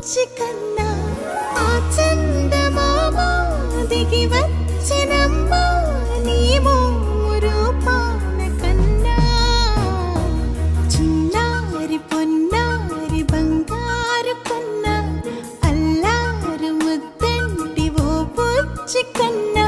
బుజ్జి కన్నా ఆ చందమామ దిగి వచ్చినమ్మా నీ రూపాన కన్నా చిన్నారి పొన్నారి బంగారు కన్నా అల్లారు ముద్దంటి ఓ బుజ్జి కన్నా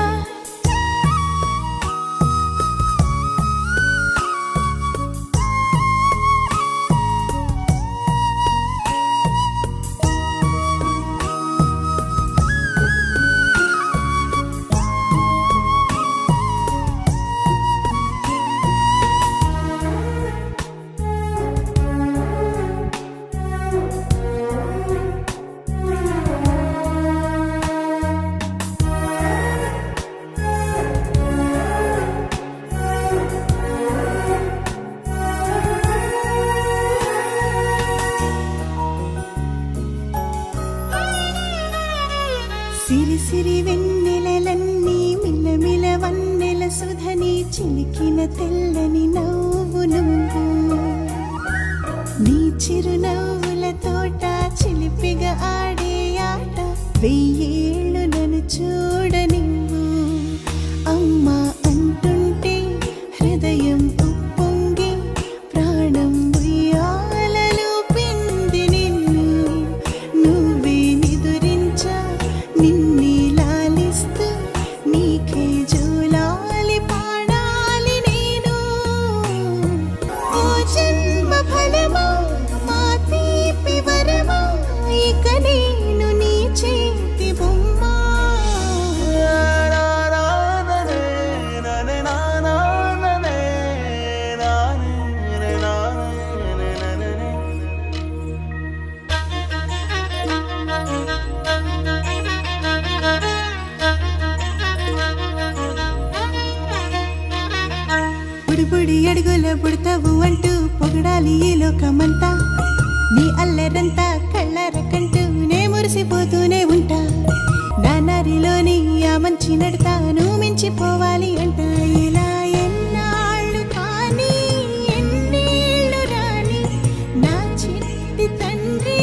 సిరి సిరి వెన్నెలలన్నీ మిలమిల వన్నెల సుధని చిలికిన తెల్లని నవ్వు నువ్వు నీ చిరునవ్వుల తోట చిలిపిగా ఆడే ఆట వెయ్యేళ్ళు నన్ను చూడనివ్వు అమ్మా అంటుంటే హృదయం ఉప్పొంగి ప్రాణం ఉయ్యాలలో పిండి నిన్ను నువ్వే నిదురించా నిన్నే లాలిస్తూ నీకే జోలాలి పాడాలి నేను ఓ జన్మ ఫలమా మా తీపి వరమా ఇక నేను నీ చేతి బొమ్మ బుడి అడుగుల పుడతావు అంటూ పొగడాలి ఈ లోకమంతా నీ అల్లరంతా కళ్ళరకంటూ నే మురిసిపోతూనే ఉంటా నా నారిలోని ఆ మంచి నడతాను మించిపోవాలి అంట ఇలా ఎన్నాళ్ళు కానీ ఎన్నేళ్ళు రాని నా చిట్టి తండ్రి